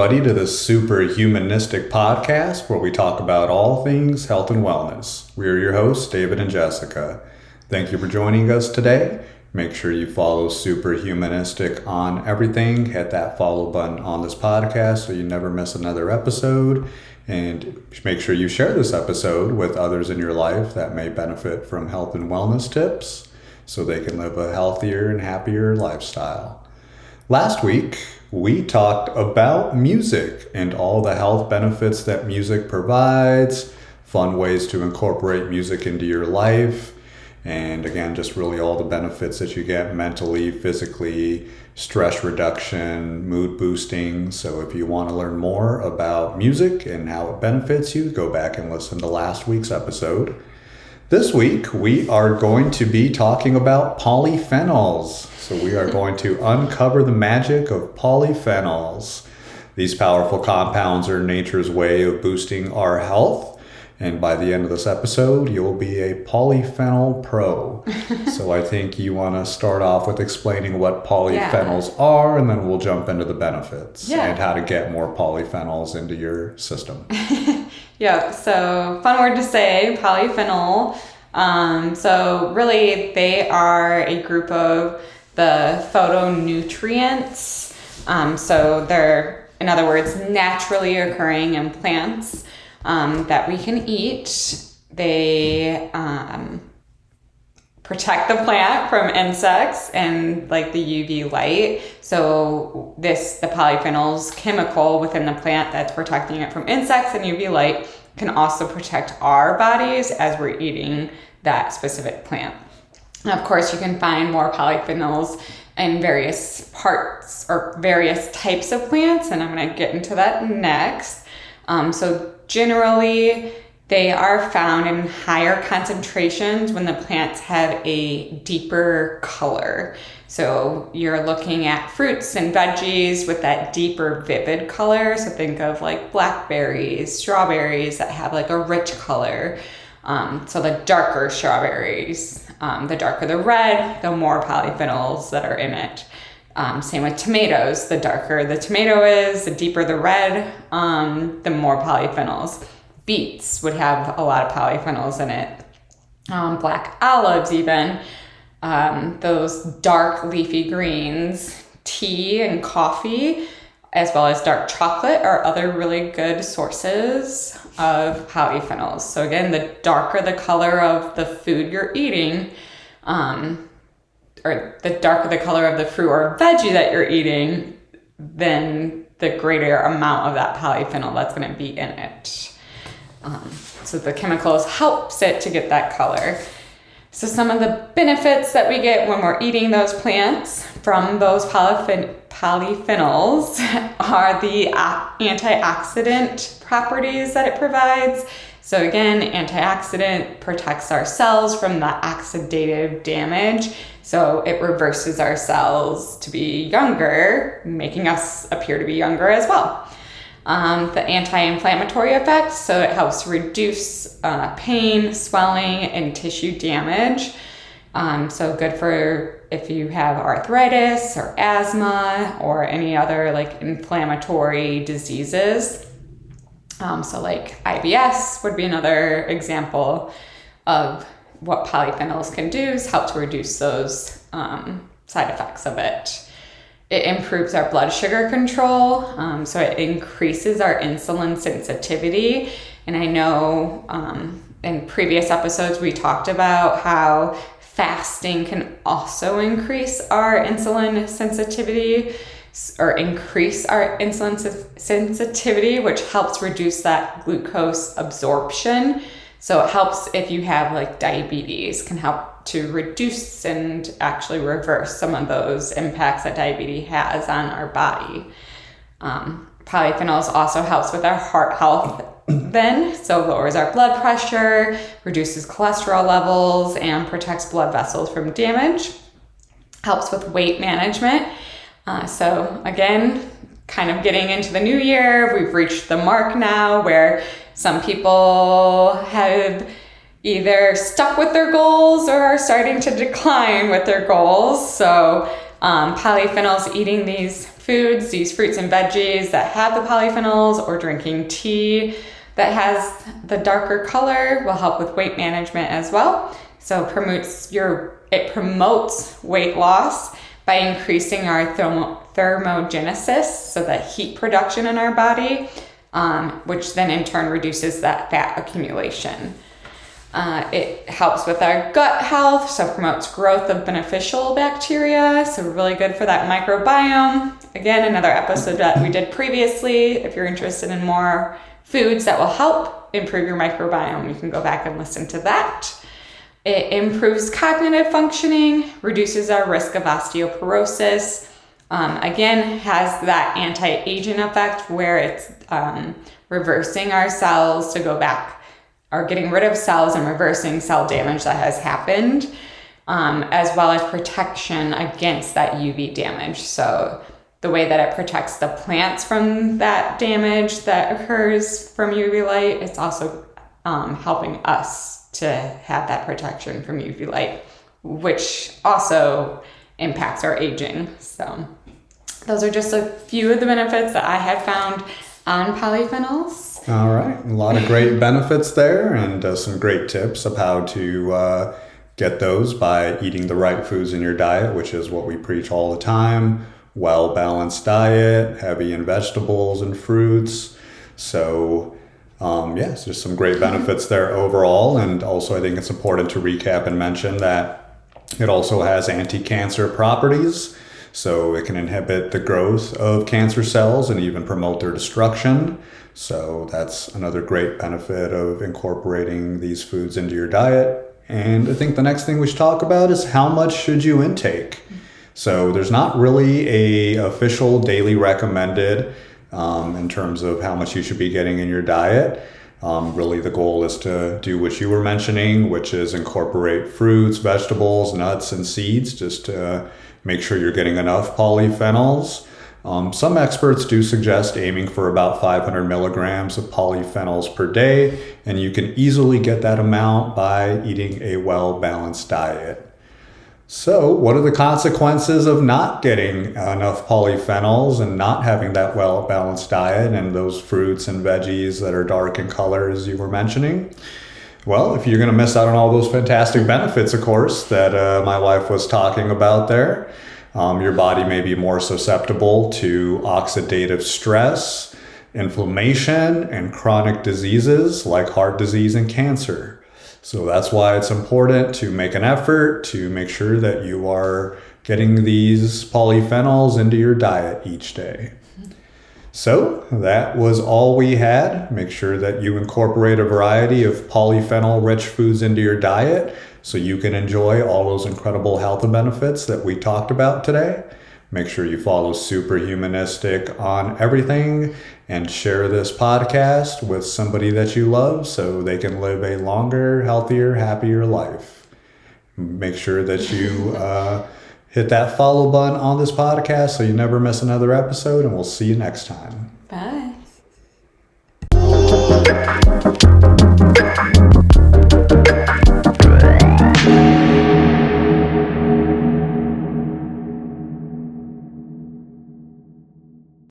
everybody, to this super humanistic podcast where we talk about all things health and wellness. We are your hosts, David and Jessica. Thank you for joining us today. Make sure you follow Super Humanistic on everything. Hit that follow button on this podcast so you never miss another episode. And make sure you share this episode with others in your life that may benefit from health and wellness tips so they can live a healthier and happier lifestyle. Last week, we talked about music and all the health benefits that music provides, fun ways to incorporate music into your life, and again, just really all the benefits that you get mentally, physically, stress reduction, mood boosting. So if you want to learn more about music and how it benefits you, go back and listen to last week's episode. This week, we are going to be talking about polyphenols. So we are going to uncover the magic of polyphenols. These powerful compounds are nature's way of boosting our health. And by the end of this episode, you'll be a polyphenol pro. So I think you want to start off with explaining what polyphenols are, and then we'll jump into the benefits and how to get more polyphenols into your system. So fun word to say, polyphenol. So really they are a group of the phytonutrients. So they're, in other words, naturally occurring in plants that we can eat. They protect the plant from insects and like the UV light. So the polyphenols chemical within the plant that's protecting it from insects and UV light can also protect our bodies as we're eating that specific plant. And of course, you can find more polyphenols in various parts or various types of plants, and I'm going to get into that next. So generally, they are found in higher concentrations when the plants have a deeper color. So you're looking at fruits and veggies with that deeper vivid color. So think of like blackberries, strawberries that have like a rich color. So the darker strawberries, the darker the red, the more polyphenols that are in it. Same with tomatoes. The darker the tomato is, the deeper the red, the more polyphenols. Beets would have a lot of polyphenols in it. Black olives even. Those dark leafy greens, tea and coffee, as well as dark chocolate are other really good sources of polyphenols. So again, the darker the color of the food you're eating, or the darker the color of the fruit or veggie that you're eating, then the greater amount of that polyphenol that's going to be in it. So the chemicals helps it to get that color. So some of the benefits that we get when we're eating those plants from those polyphenols are the antioxidant properties that it provides. So again, antioxidant protects our cells from the oxidative damage. So it reverses our cells to be younger, making us appear to be younger as well. The anti-inflammatory effect, so it helps reduce pain, swelling, and tissue damage. So good for if you have arthritis or asthma or any other like inflammatory diseases. So like IBS would be another example of what polyphenols can do, is help to reduce those side effects of it. It improves our blood sugar control, so it increases our insulin sensitivity. And I know in previous episodes we talked about how fasting can also increase our insulin sensitivity or increase our insulin sensitivity, which helps reduce that glucose absorption. So it helps if you have like diabetes, can help to reduce and actually reverse some of those impacts that diabetes has on our body. Polyphenols also helps with our heart health then, so lowers our blood pressure, reduces cholesterol levels, and protects blood vessels from damage. Helps with weight management. So again, kind of getting into the new year, we've reached the mark now where some people have either stuck with their goals or are starting to decline with their goals. So polyphenols, eating these foods, these fruits and veggies that have the polyphenols, or drinking tea that has the darker color will help with weight management as well. So it promotes weight loss by increasing our thermogenesis, so that heat production in our body, which then in turn reduces that fat accumulation. It helps with our gut health, so promotes growth of beneficial bacteria, so really good for that microbiome. Again, another episode that we did previously. If you're interested in more foods that will help improve your microbiome, you can go back and listen to that. It improves cognitive functioning, reduces our risk of osteoporosis. Again, has that anti-aging effect where it's reversing our cells to go back, or getting rid of cells and reversing cell damage that has happened, as well as protection against that UV damage. So the way that it protects the plants from that damage that occurs from UV light, it's also helping us to have that protection from UV light, which also impacts our aging. So those are just a few of the benefits that I have found on polyphenols. All right. A lot of great benefits there, and some great tips of how to get those by eating the right foods in your diet, which is what we preach all the time. Well-balanced diet, heavy in vegetables and fruits. So yes, there's some great benefits there overall. And also I think it's important to recap and mention that it also has anti-cancer properties. So it can inhibit the growth of cancer cells and even promote their destruction. So that's another great benefit of incorporating these foods into your diet. And I think the next thing we should talk about is how much should you intake? So there's not really a official daily recommended in terms of how much you should be getting in your diet. Really the goal is to do what you were mentioning, which is incorporate fruits, vegetables, nuts, and seeds, just to make sure you're getting enough polyphenols. Some experts do suggest aiming for about 500 milligrams of polyphenols per day, and you can easily get that amount by eating a well-balanced diet. So what are the consequences of not getting enough polyphenols and not having that well-balanced diet and those fruits and veggies that are dark in color, as you were mentioning? Well, if you're going to miss out on all those fantastic benefits, of course, that my wife was talking about there, your body may be more susceptible to oxidative stress, inflammation, and chronic diseases like heart disease and cancer. So that's why it's important to make an effort to make sure that you are getting these polyphenols into your diet each day. So that was all we had. Make sure that you incorporate a variety of polyphenol-rich foods into your diet so you can enjoy all those incredible health benefits that we talked about today. Make sure you follow Superhumanistic on everything and share this podcast with somebody that you love so they can live a longer, healthier, happier life. Make sure that you hit that follow button on this podcast so you never miss another episode, and we'll see you next time.